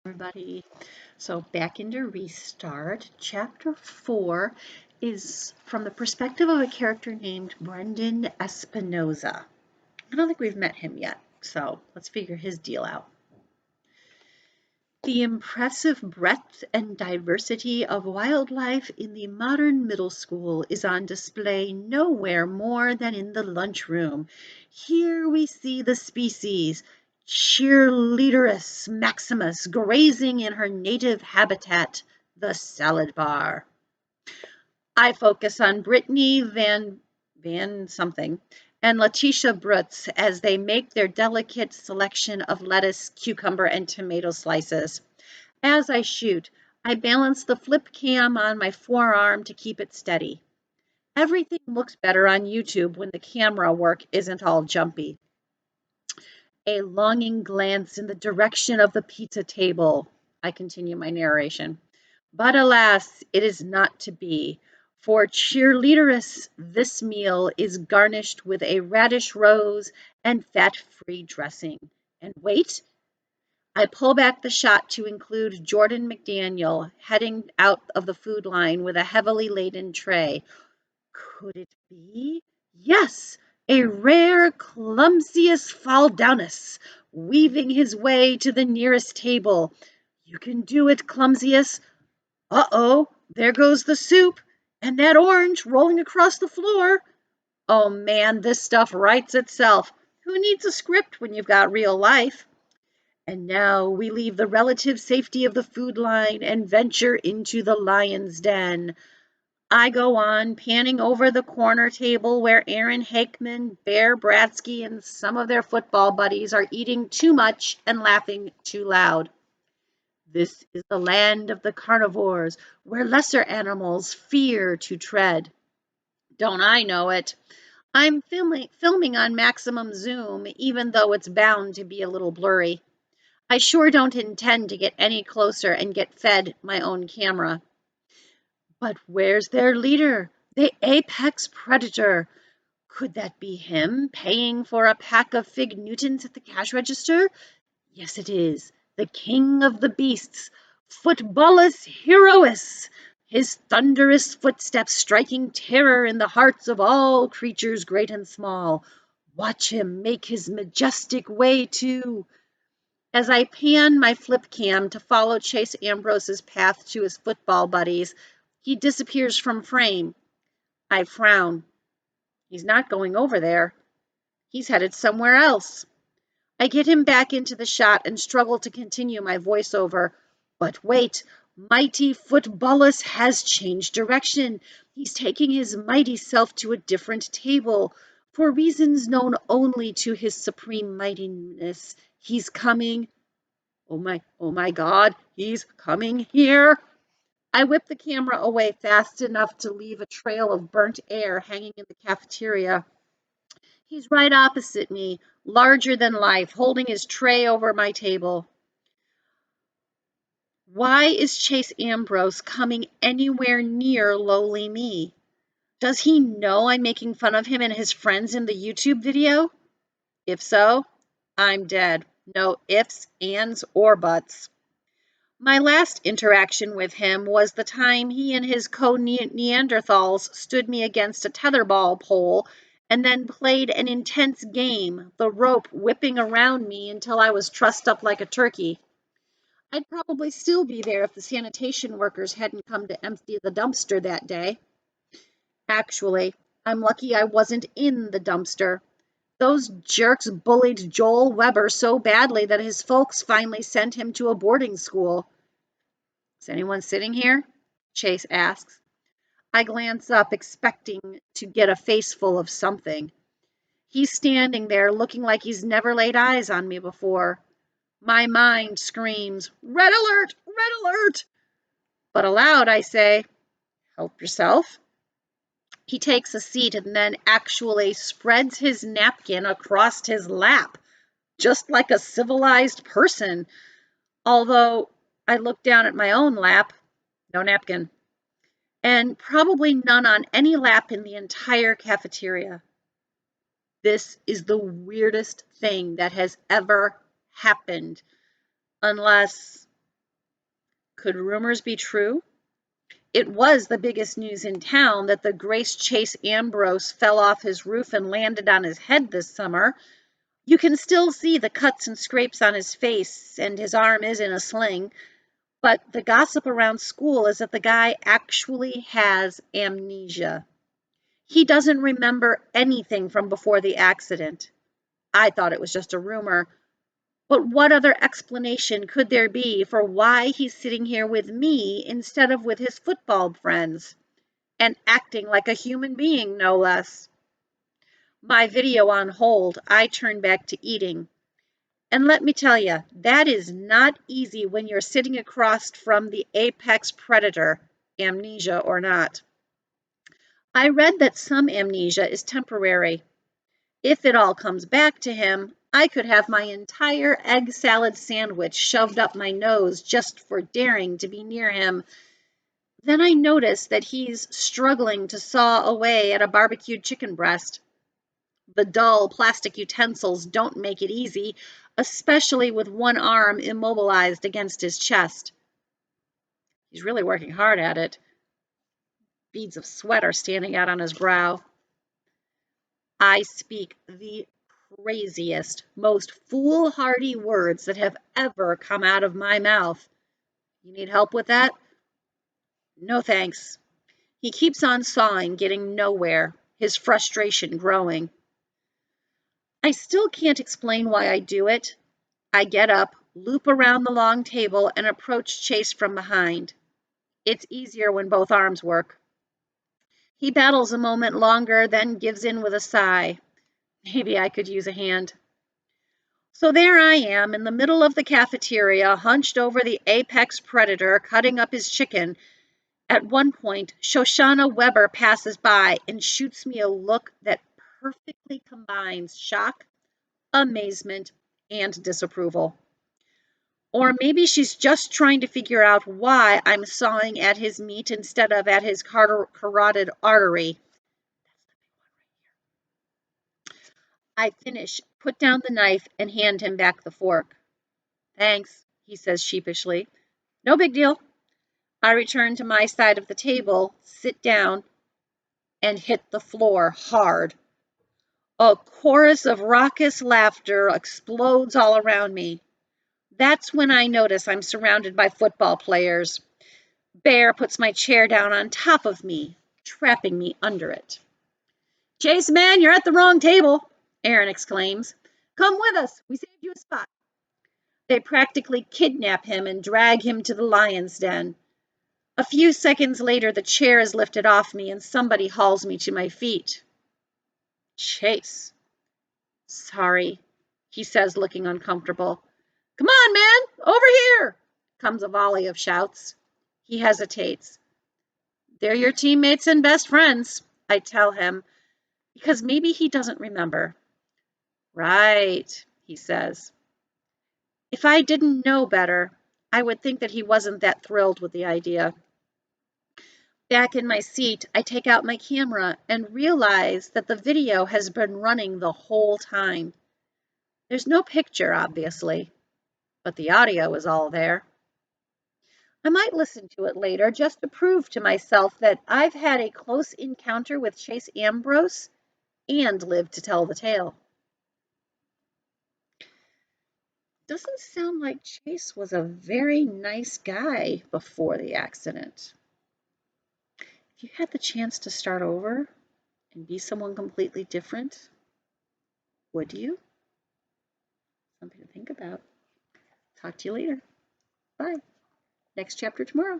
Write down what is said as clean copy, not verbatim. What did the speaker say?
everybody. So back into Restart. Chapter 4 is from the perspective of a character named Brendan Espinoza. I don't think we've met him yet, so let's figure his deal out. The impressive breadth and diversity of wildlife in the modern middle school is on display nowhere more than in the lunchroom. Here we see the species Cheerleaderus maximus grazing in her native habitat, the salad bar. I focus on Brittany Van something and Letitia Brutz as they make their delicate selection of lettuce, cucumber, and tomato slices. As I shoot, I balance the flip cam on my forearm to keep it steady. Everything looks better on YouTube when the camera work isn't all jumpy. A longing glance in the direction of the pizza table. I continue my narration. But alas, it is not to be. For cheerleaderess, this meal is garnished with a radish rose and fat-free dressing. And wait, I pull back the shot to include Jordan McDaniel heading out of the food line with a heavily laden tray. Could it be? Yes, a rare Clumsius faldownus, weaving his way to the nearest table. You can do it, Clumsius. Uh-oh, there goes the soup, and that orange rolling across the floor. Oh man, this stuff writes itself. Who needs a script when you've got real life? And now we leave the relative safety of the food line and venture into the lion's den. I go on, panning over the corner table where Aaron Hakeman, Bear Bratsky, and some of their football buddies are eating too much and laughing too loud. This is the land of the carnivores, where lesser animals fear to tread. Don't I know it? I'm filming on maximum zoom, even though it's bound to be a little blurry. I sure don't intend to get any closer and get fed my own camera. But where's their leader, the apex predator? Could that be him paying for a pack of Fig Newtons at the cash register? Yes, it is. The king of the beasts, Footballus Herois, his thunderous footsteps striking terror in the hearts of all creatures great and small. Watch him make his majestic way to... As I pan my flip cam to follow Chase Ambrose's path to his football buddies, he disappears from frame. I frown. He's not going over there. He's headed somewhere else. I get him back into the shot and struggle to continue my voiceover. But wait, mighty Footballus has changed direction. He's taking his mighty self to a different table. For reasons known only to his supreme mightiness, he's coming. Oh my God, he's coming here. I whip the camera away fast enough to leave a trail of burnt air hanging in the cafeteria. He's right opposite me, larger than life, holding his tray over my table. Why is Chase Ambrose coming anywhere near lowly me? Does he know I'm making fun of him and his friends in the YouTube video? If so, I'm dead. No ifs, ands, or buts. My last interaction with him was the time he and his co-Neanderthals stood me against a tetherball pole and then played an intense game, the rope whipping around me until I was trussed up like a turkey. I'd probably still be there if the sanitation workers hadn't come to empty the dumpster that day. Actually, I'm lucky I wasn't in the dumpster. Those jerks bullied Joel Weber so badly that his folks finally sent him to a boarding school. Is anyone sitting here? Chase asks. I glance up, expecting to get a face full of something. He's standing there looking like he's never laid eyes on me before. My mind screams, "Red alert! Red alert!" But aloud I say, "Help yourself." He takes a seat and then actually spreads his napkin across his lap, just like a civilized person. Although I look down at my own lap, no napkin. And probably none on any lap in the entire cafeteria. This is the weirdest thing that has ever happened, unless Could rumors be true? It was the biggest news in town that the Grace Chase Ambrose fell off his roof and landed on his head this summer. You can still see the cuts and scrapes on his face, and his arm is in a sling. But the gossip around school is that the guy actually has amnesia. He doesn't remember anything from before the accident. I thought it was just a rumor. But what other explanation could there be for why he's sitting here with me instead of with his football friends? And acting like a human being, no less. My video on hold, I turn back to eating. And let me tell you, that is not easy when you're sitting across from the apex predator, amnesia or not. I read that some amnesia is temporary. If it all comes back to him, I could have my entire egg salad sandwich shoved up my nose just for daring to be near him. Then I notice that he's struggling to saw away at a barbecued chicken breast. The dull plastic utensils don't make it easy, especially with one arm immobilized against his chest. He's really working hard at it. Beads of sweat are standing out on his brow. I speak the craziest, most foolhardy words that have ever come out of my mouth. You need help with that? No thanks. He keeps on sawing, getting nowhere, his frustration growing. I still can't explain why I do it. I get up, loop around the long table, and approach Chase from behind. It's easier when both arms work. He battles a moment longer, then gives in with a sigh. Maybe I could use a hand. So there I am in the middle of the cafeteria, hunched over the apex predator, cutting up his chicken. At one point, Shoshana Weber passes by and shoots me a look that perfectly combines shock, amazement, and disapproval. Or maybe she's just trying to figure out why I'm sawing at his meat instead of at his carotid artery. I finish, put down the knife, and hand him back the fork. Thanks, he says sheepishly. No big deal. I return to my side of the table, sit down, and hit the floor hard. A chorus of raucous laughter explodes all around me. That's when I notice I'm surrounded by football players. Bear puts my chair down on top of me, trapping me under it. Chase, man, you're at the wrong table, Aaron exclaims. Come with us. We saved you a spot. They practically kidnap him and drag him to the lion's den. A few seconds later, the chair is lifted off me and somebody hauls me to my feet. Chase. Sorry, he says, looking uncomfortable. Come on, man, over here, comes a volley of shouts. He hesitates. They're your teammates and best friends, I tell him, because maybe he doesn't remember. Right, he says. If I didn't know better, I would think that he wasn't that thrilled with the idea. Back in my seat, I take out my camera and realize that the video has been running the whole time. There's no picture, obviously, but the audio is all there. I might listen to it later just to prove to myself that I've had a close encounter with Chase Ambrose and lived to tell the tale. Doesn't sound like Chase was a very nice guy before the accident. If you had the chance to start over and be someone completely different, would you? Something to think about. Talk to you later. Bye. Next chapter tomorrow.